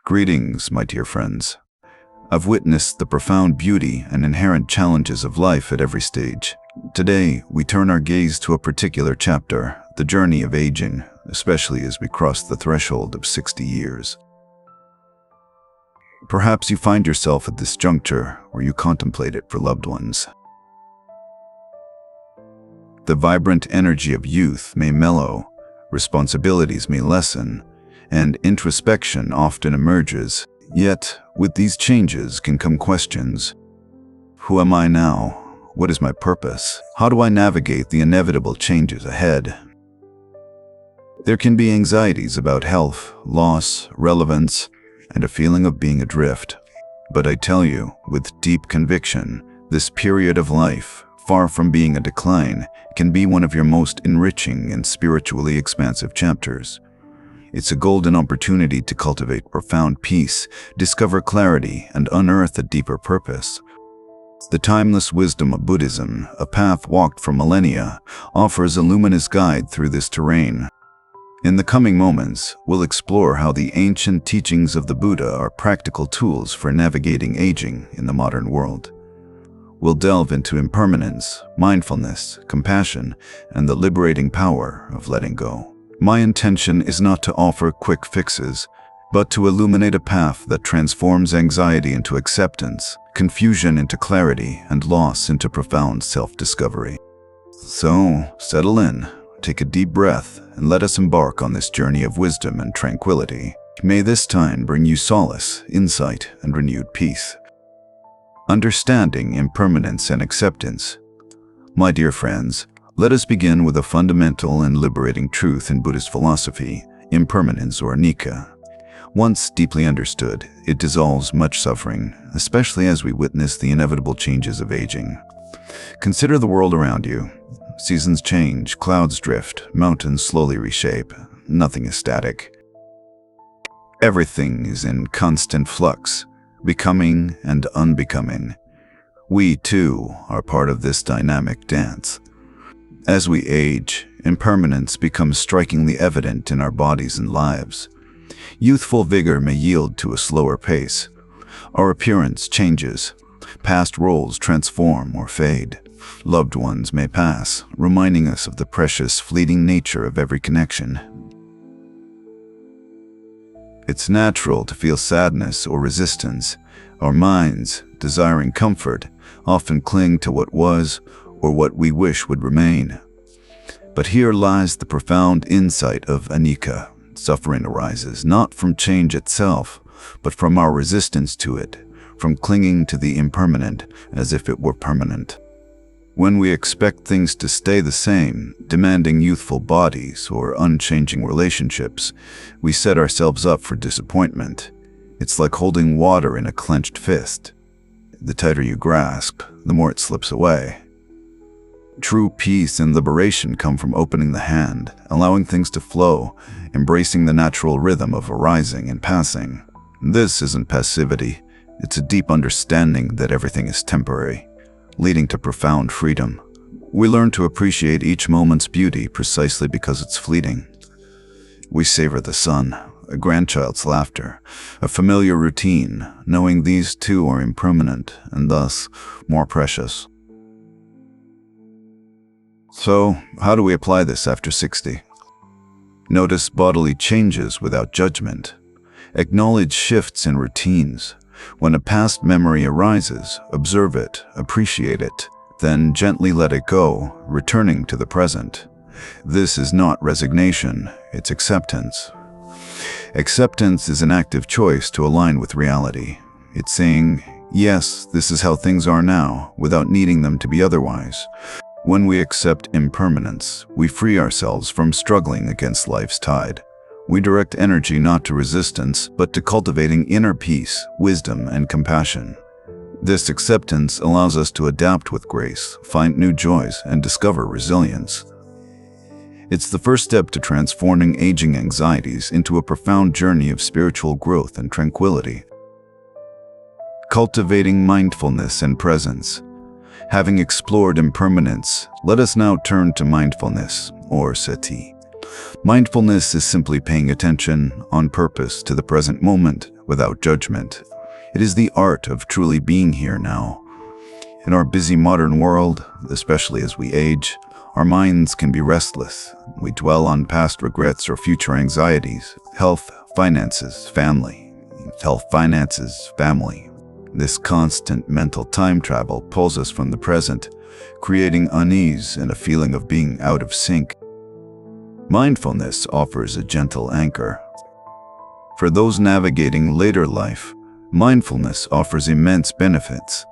Greetings, my dear friends. I've witnessed the profound beauty and inherent challenges of life at every stage. Today, we turn our gaze to a particular chapter, the journey of aging, especially as we cross the threshold of 60 years. Perhaps you find yourself at this juncture where you contemplate it for loved ones. The vibrant energy of youth may mellow, responsibilities may lessen, and introspection often emerges. Yet, with these changes can come questions. Who am I now? What is my purpose? How do I navigate the inevitable changes ahead? There can be anxieties about health, loss, relevance, and a feeling of being adrift. But I tell you, with deep conviction, this period of life, far from being a decline, can be one of your most enriching and spiritually expansive chapters. It's a golden opportunity to cultivate profound peace, discover clarity, and unearth a deeper purpose. The timeless wisdom of Buddhism, a path walked for millennia, offers a luminous guide through this terrain. In the coming moments, we'll explore how the ancient teachings of the Buddha are practical tools for navigating aging in the modern world. We'll delve into impermanence, mindfulness, compassion, and the liberating power of letting go. My intention is not to offer quick fixes, but to illuminate a path that transforms anxiety into acceptance, confusion into clarity, and loss into profound self-discovery. So, settle in, take a deep breath, and let us embark on this journey of wisdom and tranquility. May this time bring you solace, insight, and renewed peace. Understanding impermanence and acceptance. My dear friends, let us begin with a fundamental and liberating truth in Buddhist philosophy, impermanence or anicca. Once deeply understood, it dissolves much suffering, especially as we witness the inevitable changes of aging. Consider the world around you. Seasons change, clouds drift, mountains slowly reshape. Nothing is static. Everything is in constant flux, becoming and unbecoming. We, too, are part of this dynamic dance. As we age, impermanence becomes strikingly evident in our bodies and lives. Youthful vigor may yield to a slower pace. Our appearance changes. Past roles transform or fade. Loved ones may pass, reminding us of the precious, fleeting nature of every connection. It's natural to feel sadness or resistance. Our minds, desiring comfort, often cling to what was or what we wish would remain. But here lies the profound insight of anicca. Suffering arises not from change itself, but from our resistance to it, from clinging to the impermanent as if it were permanent. When we expect things to stay the same, demanding youthful bodies or unchanging relationships, we set ourselves up for disappointment. It's like holding water in a clenched fist. The tighter you grasp, the more it slips away. True peace and liberation come from opening the hand, allowing things to flow, embracing the natural rhythm of arising and passing. This isn't passivity, it's a deep understanding that everything is temporary, leading to profound freedom. We learn to appreciate each moment's beauty precisely because it's fleeting. We savor the sun, a grandchild's laughter, a familiar routine, knowing these too are impermanent and thus more precious. So, how do we apply this after 60? Notice bodily changes without judgment. Acknowledge shifts in routines. When a past memory arises, observe it, appreciate it, then gently let it go, returning to the present. This is not resignation, it's acceptance. Acceptance is an active choice to align with reality. It's saying, yes, this is how things are now, without needing them to be otherwise. When we accept impermanence, we free ourselves from struggling against life's tide. We direct energy not to resistance, but to cultivating inner peace, wisdom, and compassion. This acceptance allows us to adapt with grace, find new joys, and discover resilience. It's the first step to transforming aging anxieties into a profound journey of spiritual growth and tranquility. Cultivating mindfulness and presence. Having explored impermanence, let us now turn to mindfulness, or sati. Mindfulness is simply paying attention, on purpose, to the present moment, without judgment. It is the art of truly being here now. In our busy modern world, especially as we age, our minds can be restless. We dwell on past regrets or future anxieties. Health, finances, family. This constant mental time travel pulls us from the present, creating unease and a feeling of being out of sync. Mindfulness offers a gentle anchor. For those navigating later life, mindfulness offers immense benefits.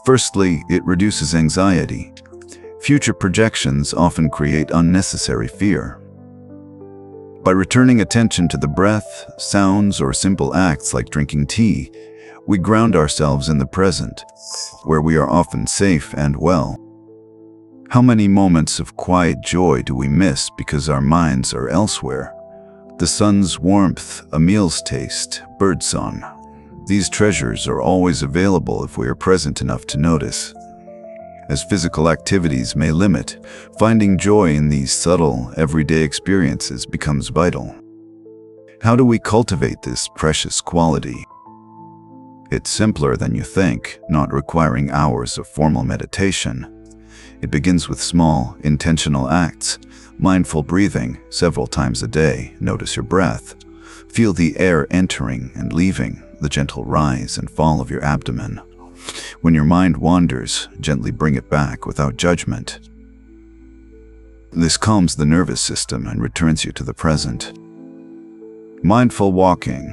Firstly, it reduces anxiety. Future projections often create unnecessary fear. By returning attention to the breath, sounds, or simple acts like drinking tea, we ground ourselves in the present, where we are often safe and well. How many moments of quiet joy do we miss because our minds are elsewhere? The sun's warmth, a meal's taste, birdsong. These treasures are always available if we are present enough to notice. As physical activities may limit, finding joy in these subtle, everyday experiences becomes vital. How do we cultivate this precious quality? It's simpler than you think, not requiring hours of formal meditation. It begins with small, intentional acts. Mindful breathing several times a day. Notice your breath. Feel the air entering and leaving, the gentle rise and fall of your abdomen. When your mind wanders, gently bring it back without judgment. This calms the nervous system and returns you to the present. Mindful walking,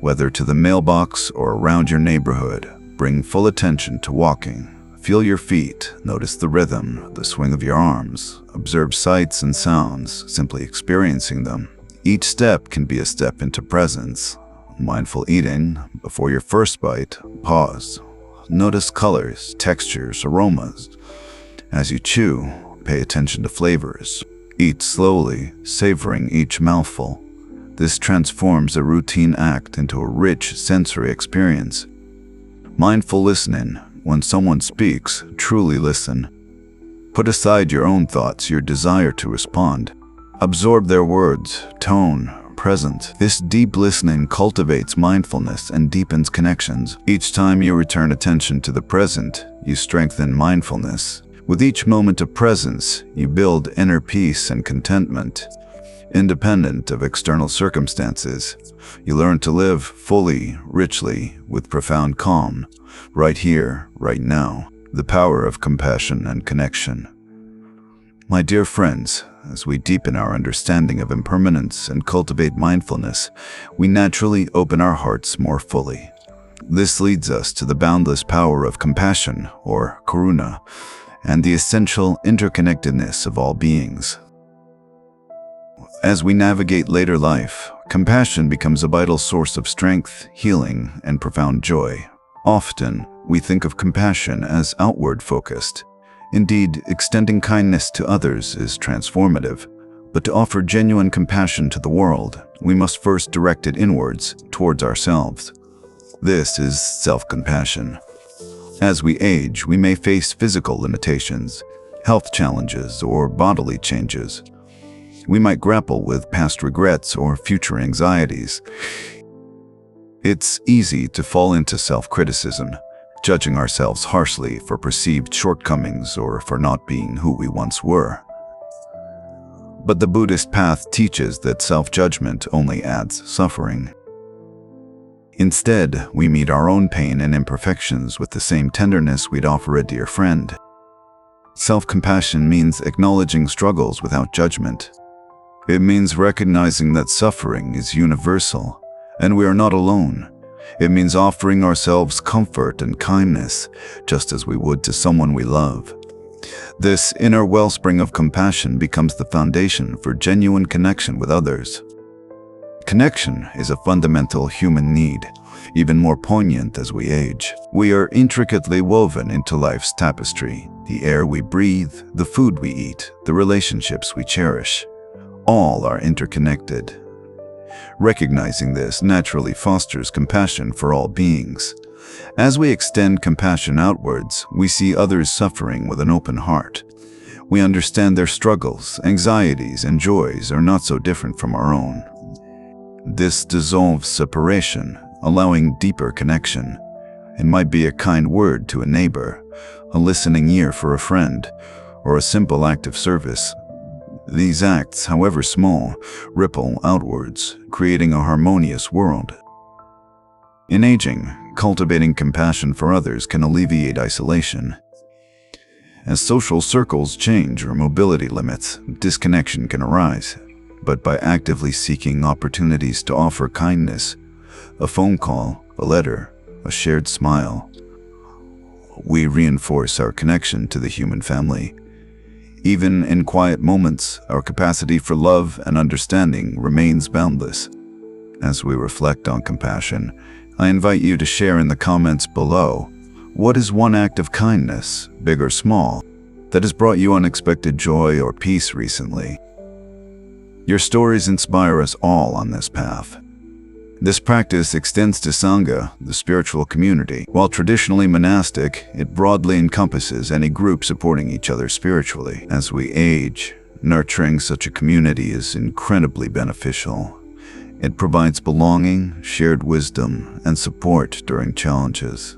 whether to the mailbox or around your neighborhood, bring full attention to walking. Feel your feet, notice the rhythm, the swing of your arms, observe sights and sounds, simply experiencing them. Each step can be a step into presence. Mindful eating, before your first bite, pause. Notice colors, textures, aromas. As you chew, pay attention to flavors. Eat slowly, savoring each mouthful. This transforms a routine act into a rich sensory experience. Mindful listening. When someone speaks, truly listen. Put aside your own thoughts, your desire to respond. Absorb their words, tone, presence. This deep listening cultivates mindfulness and deepens connections. Each time you return attention to the present, you strengthen mindfulness. With each moment of presence, you build inner peace and contentment. Independent of external circumstances, you learn to live fully, richly, with profound calm, right here, right now. The power of compassion and connection. My dear friends, as we deepen our understanding of impermanence and cultivate mindfulness, we naturally open our hearts more fully. This leads us to the boundless power of compassion, or karuna, and the essential interconnectedness of all beings. As we navigate later life, compassion becomes a vital source of strength, healing, and profound joy. Often, we think of compassion as outward-focused. Indeed, extending kindness to others is transformative. But to offer genuine compassion to the world, we must first direct it inwards, towards ourselves. This is self-compassion. As we age, we may face physical limitations, health challenges, or bodily changes. We might grapple with past regrets or future anxieties. It's easy to fall into self-criticism, judging ourselves harshly for perceived shortcomings or for not being who we once were. But the Buddhist path teaches that self-judgment only adds suffering. Instead, we meet our own pain and imperfections with the same tenderness we'd offer a dear friend. Self-compassion means acknowledging struggles without judgment. It means recognizing that suffering is universal, and we are not alone. It means offering ourselves comfort and kindness, just as we would to someone we love. This inner wellspring of compassion becomes the foundation for genuine connection with others. Connection is a fundamental human need, even more poignant as we age. We are intricately woven into life's tapestry. The air we breathe, the food we eat, the relationships we cherish. All are interconnected. Recognizing this naturally fosters compassion for all beings. As we extend compassion outwards, we see others suffering with an open heart. We understand their struggles, anxieties, and joys are not so different from our own. This dissolves separation, allowing deeper connection. It might be a kind word to a neighbor, a listening ear for a friend, or a simple act of service. These acts, however small, ripple outwards, creating a harmonious world. In aging, cultivating compassion for others can alleviate isolation. As social circles change or mobility limits, disconnection can arise. But by actively seeking opportunities to offer kindness, a phone call, a letter, a shared smile, we reinforce our connection to the human family. Even in quiet moments, our capacity for love and understanding remains boundless. As we reflect on compassion, I invite you to share in the comments below, what is one act of kindness, big or small, that has brought you unexpected joy or peace recently? Your stories inspire us all on this path. This practice extends to Sangha, the spiritual community. While traditionally monastic, it broadly encompasses any group supporting each other spiritually. As we age, nurturing such a community is incredibly beneficial. It provides belonging, shared wisdom, and support during challenges.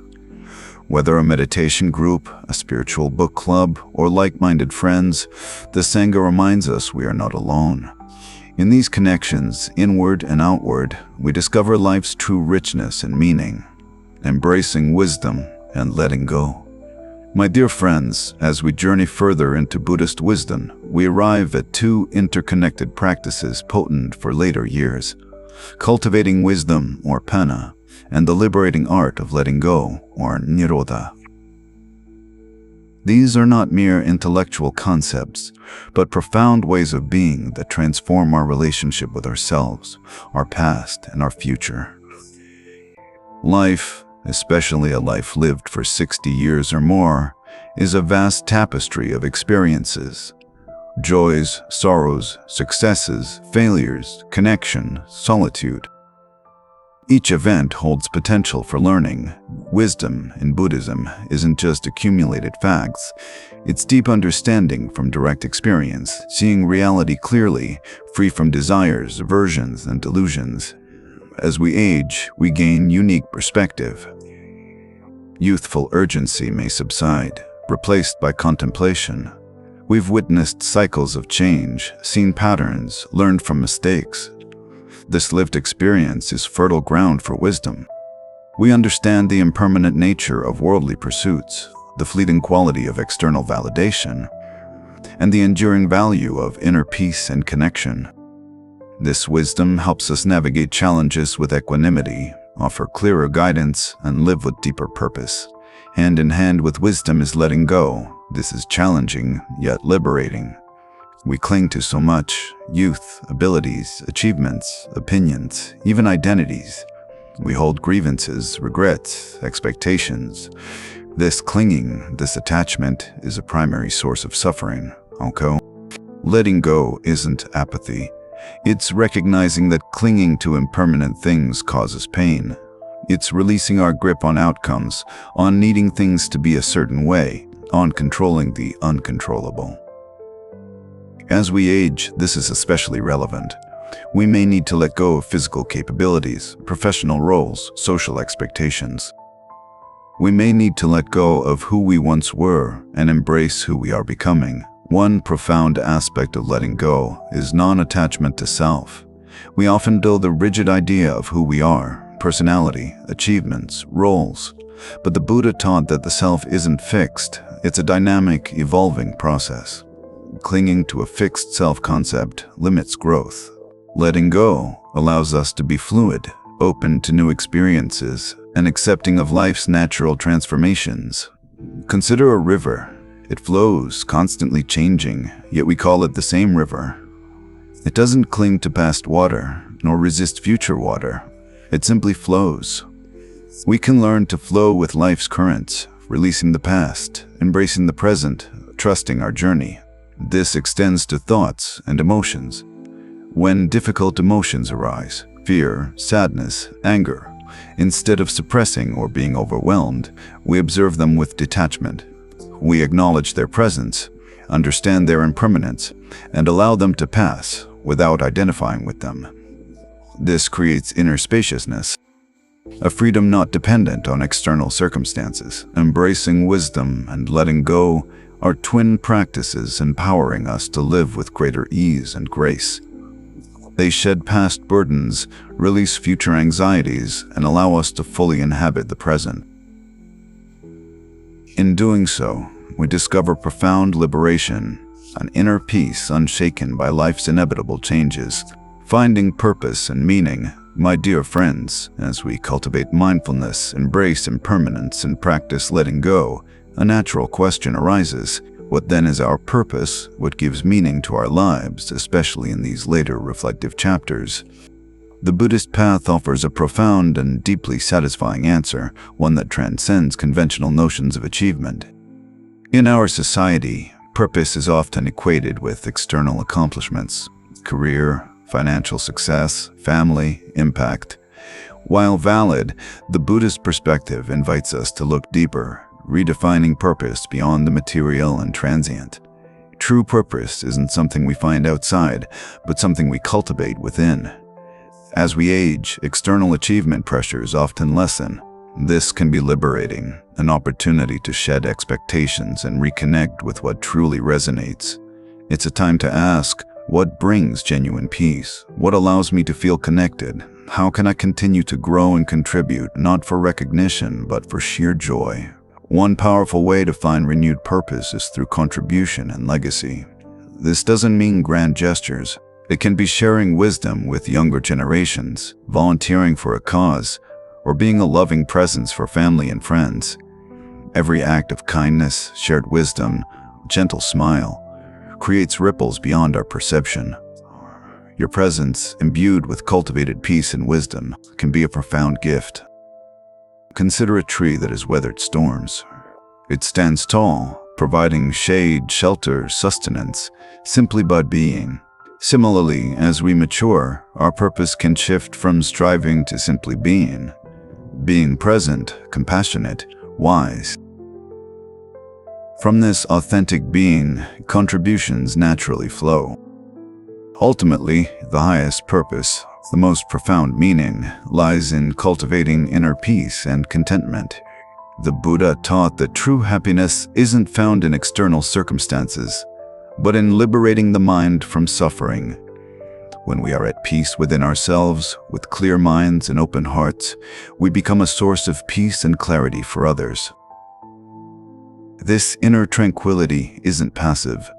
Whether a meditation group, a spiritual book club, or like-minded friends, the Sangha reminds us we are not alone. In these connections, inward and outward, we discover life's true richness and meaning, embracing wisdom and letting go. My dear friends, as we journey further into Buddhist wisdom, we arrive at two interconnected practices potent for later years: cultivating wisdom, or panna, and the liberating art of letting go, or nirodha. These are not mere intellectual concepts, but profound ways of being that transform our relationship with ourselves, our past, and our future. Life, especially a life lived for 60 years or more, is a vast tapestry of experiences. Joys, sorrows, successes, failures, connection, solitude. Each event holds potential for learning. Wisdom in Buddhism isn't just accumulated facts, it's deep understanding from direct experience, seeing reality clearly, free from desires, aversions, and delusions. As we age, we gain unique perspective. Youthful urgency may subside, replaced by contemplation. We've witnessed cycles of change, seen patterns, learned from mistakes. This lived experience is fertile ground for wisdom. We understand the impermanent nature of worldly pursuits, the fleeting quality of external validation, and the enduring value of inner peace and connection. This wisdom helps us navigate challenges with equanimity, offer clearer guidance, and live with deeper purpose. Hand in hand with wisdom is letting go. This is challenging, yet liberating. We cling to so much: youth, abilities, achievements, opinions, even identities. We hold grievances, regrets, expectations. This clinging, this attachment, is a primary source of suffering. Okay? Letting go isn't apathy. It's recognizing that clinging to impermanent things causes pain. It's releasing our grip on outcomes, on needing things to be a certain way, on controlling the uncontrollable. As we age, this is especially relevant. We may need to let go of physical capabilities, professional roles, social expectations. We may need to let go of who we once were and embrace who we are becoming. One profound aspect of letting go is non-attachment to self. We often build a rigid idea of who we are, personality, achievements, roles. But the Buddha taught that the self isn't fixed. It's a dynamic, evolving process. Clinging to a fixed self-concept limits growth. Letting go allows us to be fluid, open to new experiences, and accepting of life's natural transformations. Consider a river. It flows, constantly changing, yet we call it the same river. It doesn't cling to past water, nor resist future water. It simply flows. We can learn to flow with life's currents, releasing the past, embracing the present, trusting our journey. This extends to thoughts and emotions. When difficult emotions arise, fear, sadness, anger, instead of suppressing or being overwhelmed, we observe them with detachment. We acknowledge their presence, understand their impermanence, and allow them to pass without identifying with them. This creates inner spaciousness. a freedom not dependent on external circumstances. Embracing wisdom and letting go are twin practices empowering us to live with greater ease and grace. They shed past burdens, release future anxieties, and allow us to fully inhabit the present. In doing so, we discover profound liberation, an inner peace unshaken by life's inevitable changes. Finding purpose and meaning, my dear friends, as we cultivate mindfulness, embrace impermanence, and practice letting go, a natural question arises. What then is our purpose? What gives meaning to our lives, especially in these later reflective chapters? The Buddhist path offers a profound and deeply satisfying answer, one that transcends conventional notions of achievement. In our society, purpose is often equated with external accomplishments, career, financial success, family, impact. While valid, the Buddhist perspective invites us to look deeper, redefining purpose beyond the material and transient. True purpose isn't something we find outside, but something we cultivate within. As we age, external achievement pressures often lessen. This can be liberating, an opportunity to shed expectations and reconnect with what truly resonates. It's a time to ask, what brings genuine peace? What allows me to feel connected? How can I continue to grow and contribute, not for recognition, but for sheer joy? One powerful way to find renewed purpose is through contribution and legacy. This doesn't mean grand gestures. It can be sharing wisdom with younger generations, volunteering for a cause, or being a loving presence for family and friends. Every act of kindness, shared wisdom, gentle smile, creates ripples beyond our perception. Your presence, imbued with cultivated peace and wisdom, can be a profound gift. Consider a tree that has weathered storms. It stands tall, providing shade, shelter, sustenance, simply by being. Similarly, as we mature, our purpose can shift from striving to simply being present, compassionate, wise. From this authentic being, contributions naturally flow. Ultimately, the highest purpose, the most profound meaning, lies in cultivating inner peace and contentment. The Buddha taught that true happiness isn't found in external circumstances, but in liberating the mind from suffering. When we are at peace within ourselves, with clear minds and open hearts, we become a source of peace and clarity for others. This inner tranquility isn't passive.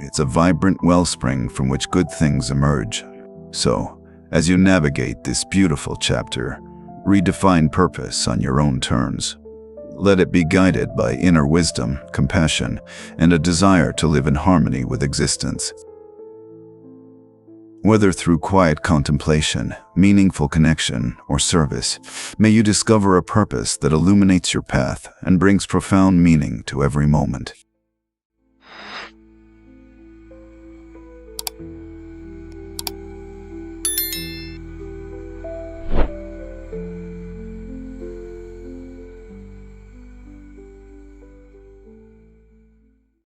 It's a vibrant wellspring from which good things emerge. So, as you navigate this beautiful chapter, redefine purpose on your own terms. Let it be guided by inner wisdom, compassion, and a desire to live in harmony with existence. Whether through quiet contemplation, meaningful connection, or service, may you discover a purpose that illuminates your path and brings profound meaning to every moment.